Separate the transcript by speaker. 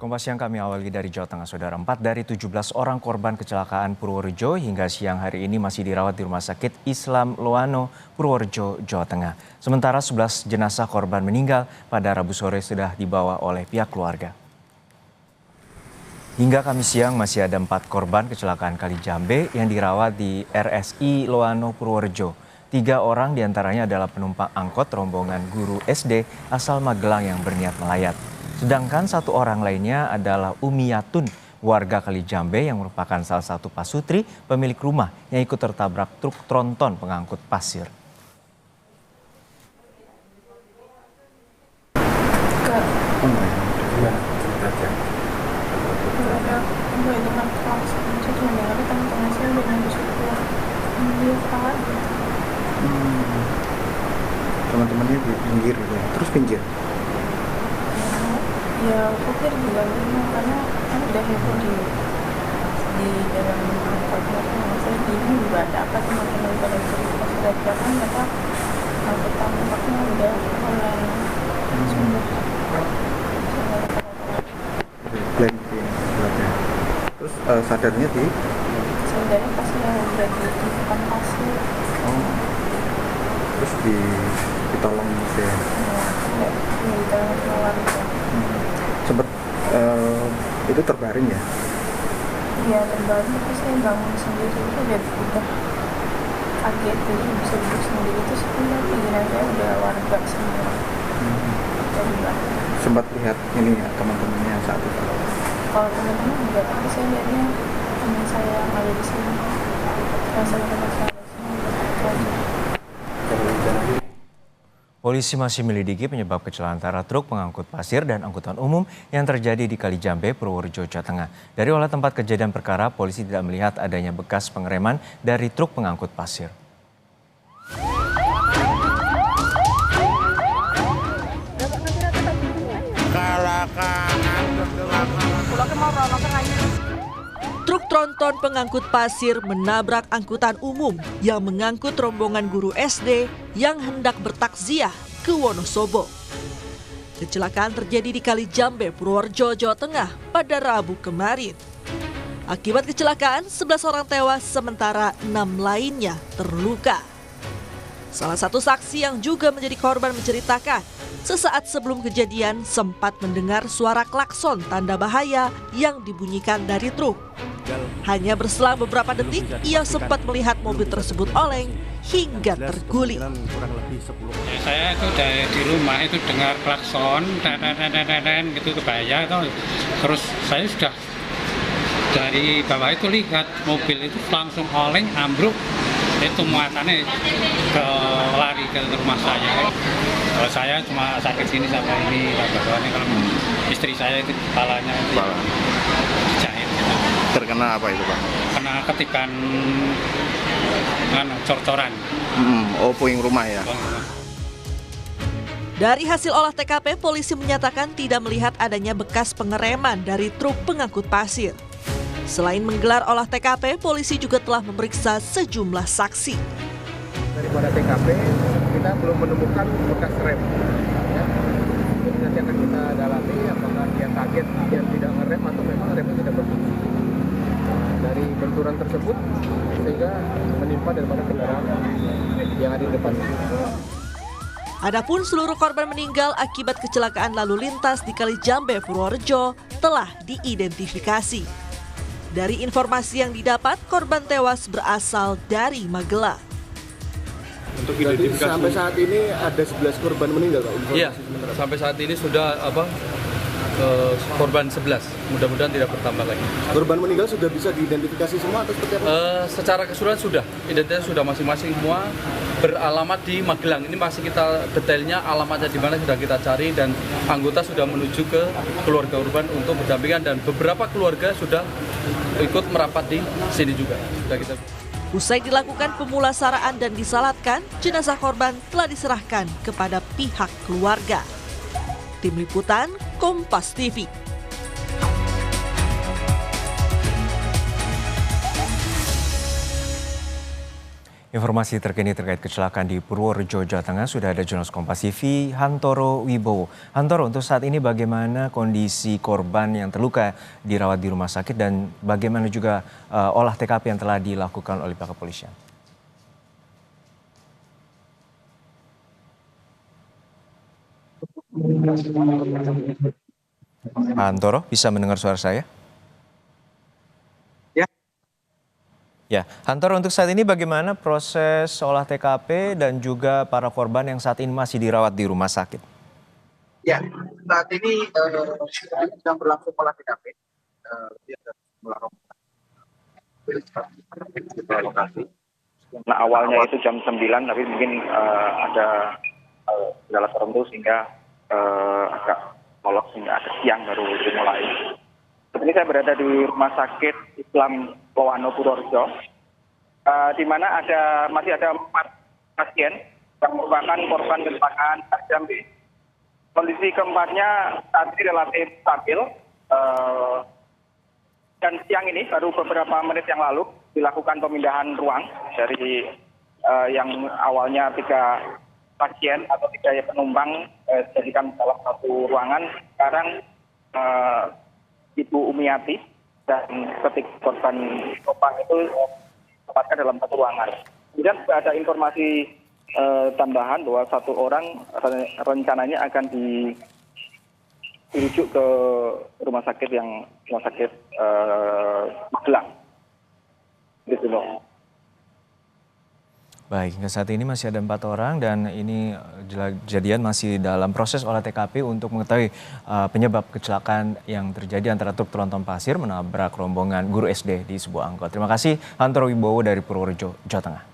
Speaker 1: Kompas Siang kami awali dari Jawa Tengah, Saudara. 4 dari 17 orang korban kecelakaan Purworejo hingga siang hari ini masih dirawat di Rumah Sakit Islam Loano, Purworejo, Jawa Tengah. Sementara 11 jenazah korban meninggal pada Rabu sore sudah dibawa oleh pihak keluarga. Hingga Kamis siang masih ada 4 korban kecelakaan Kali Jambe yang dirawat di RSI Loano, Purworejo. 3 orang diantaranya adalah penumpang angkot rombongan guru SD asal Magelang yang berniat melayat. Sedangkan 1 orang lainnya adalah Umiyatun, warga Kali Jambe yang merupakan salah satu pasutri pemilik rumah yang ikut tertabrak truk tronton pengangkut pasir.
Speaker 2: Teman-temannya di pinggir gitu ya, terus pinggir?
Speaker 3: Ya, pikir juga bingung karena kan udah heboh di dalam angkotnya. Saya bingung juga ada apa teman-teman pada cerita sudah kan mereka angkutan angkotnya udah mulai sudah.
Speaker 2: Blank ya, terus sadarnya di?
Speaker 3: Sadarnya pas yang udah di depan pasir.
Speaker 2: Oh, terus ditolong gitu ya?
Speaker 3: Ya, ditolong keluar gitu.
Speaker 2: Sempat itu terbaring ya?
Speaker 3: Iya, terbaring terus saya bangun sendiri itu udah kaget jadi bisa duduk sendiri terus pikiran saya udah warga semua dari belakang.
Speaker 2: Sempat lihat ini ya teman-temannya saat itu?
Speaker 3: Kalau teman-teman enggak, tapi saya lihatnya teman saya yang ada di sini. Teman-teman saya
Speaker 1: Polisi masih menyelidiki penyebab kecelakaan antara truk pengangkut pasir dan angkutan umum yang terjadi di Kali Jambe, Purworejo, Jawa Tengah. Dari olah tempat kejadian perkara, polisi tidak melihat adanya bekas pengereman dari truk pengangkut pasir.
Speaker 4: Truk tronton pengangkut pasir menabrak angkutan umum yang mengangkut rombongan guru SD yang hendak bertakziah ke Wonosobo. Kecelakaan terjadi di Kali Jambe, Purworejo, Jawa Tengah pada Rabu kemarin. Akibat kecelakaan, 11 orang tewas sementara 6 lainnya terluka. Salah satu saksi yang juga menjadi korban menceritakan, sesaat sebelum kejadian sempat mendengar suara klakson tanda bahaya yang dibunyikan dari truk. Hanya berselang beberapa detik, ia sempat melihat mobil tersebut oleng hingga terguling.
Speaker 5: Saya itu di rumah itu dengar klakson, gitu kebaya itu. Terus saya sudah dari bawah itu lihat mobil itu langsung oleng, ambruk. Itu muatannya lari ke rumah saya. Kalau saya cuma sakit sini sampai ini, bawahnya kalau istri saya itu kepalanya itu dijahit. Gitu.
Speaker 2: Terkena apa itu Pak?
Speaker 5: Kena ketikan cor-coran.
Speaker 2: Puing rumah ya?
Speaker 4: Dari hasil olah TKP, polisi menyatakan tidak melihat adanya bekas pengereman dari truk pengangkut pasir. Selain menggelar olah TKP, polisi juga telah memeriksa sejumlah saksi.
Speaker 6: Daripada TKP, kita belum menemukan bekas rem. Ya. Jadi nanti akan kita dalami apakah dia kaget, dia tidak ngerem atau memang remnya tidak berfungsi. Dari benturan tersebut, sehingga menimpa daripada kendaraan yang ada di depan.
Speaker 4: Adapun seluruh korban meninggal akibat kecelakaan lalu lintas di Kali Jambe, Purworejo telah diidentifikasi. Dari informasi yang didapat, korban tewas berasal dari Magelang.
Speaker 6: Untuk identifikasi sampai saat ini ada 11 korban meninggal, Pak?
Speaker 7: Iya, sampai saat ini sudah korban 11. Mudah-mudahan tidak bertambah lagi.
Speaker 6: Korban meninggal sudah bisa diidentifikasi semua atau seperti apa?
Speaker 7: Secara keseluruhan sudah. Identitas sudah masing-masing semua beralamat di Magelang. Ini masih kita detailnya alamatnya di mana sudah kita cari dan anggota sudah menuju ke keluarga korban untuk berdampingan dan beberapa keluarga sudah ikut merapat di sini juga. Sudah kita.
Speaker 4: Usai dilakukan pemulasaraan dan disalatkan, jenazah korban telah diserahkan kepada pihak keluarga. Tim Liputan, Kompas TV.
Speaker 1: Informasi terkini terkait kecelakaan di Purworejo, Jawa Tengah sudah ada jurnalis Kompas TV Hantoro Wibowo. Hantoro, untuk saat ini bagaimana kondisi korban yang terluka dirawat di rumah sakit dan bagaimana juga olah TKP yang telah dilakukan oleh pihak kepolisian? Hantoro, bisa mendengar suara saya? Ya, Hantoro, untuk saat ini bagaimana proses olah TKP dan juga para korban yang saat ini masih dirawat di rumah sakit?
Speaker 2: Ya, saat ini sedang berlangsung olah TKP. Lokasi. Nah, awalnya itu jam 9, tapi mungkin ada kendala tertentu sehingga agak molor sehingga agak siang baru dimulai. Saat ini saya berada di Rumah Sakit Islam Lowano Purworejo, di mana masih ada 4 pasien yang merupakan korban kecelakaan Jambi. Kondisi keempatnya saat ini relatif stabil, dan siang ini baru beberapa menit yang lalu dilakukan pemindahan ruang dari yang awalnya 3 pasien atau 3 penumpang dijadikan dalam satu ruangan. Sekarang Ibu Umiati dan ketiga korban penumpang itu ditempatkan dalam satu ruangan. Kemudian ada informasi tambahan bahwa 1 orang rencananya akan dirujuk ke rumah sakit Magelang. Gitu loh.
Speaker 1: Baik, hingga saat ini masih ada 4 orang dan ini kejadian masih dalam proses olah TKP untuk mengetahui penyebab kecelakaan yang terjadi antara truk tronton pasir menabrak rombongan guru SD di sebuah angkot. Terima kasih Hantoro Wibowo dari Purworejo, Jawa Tengah.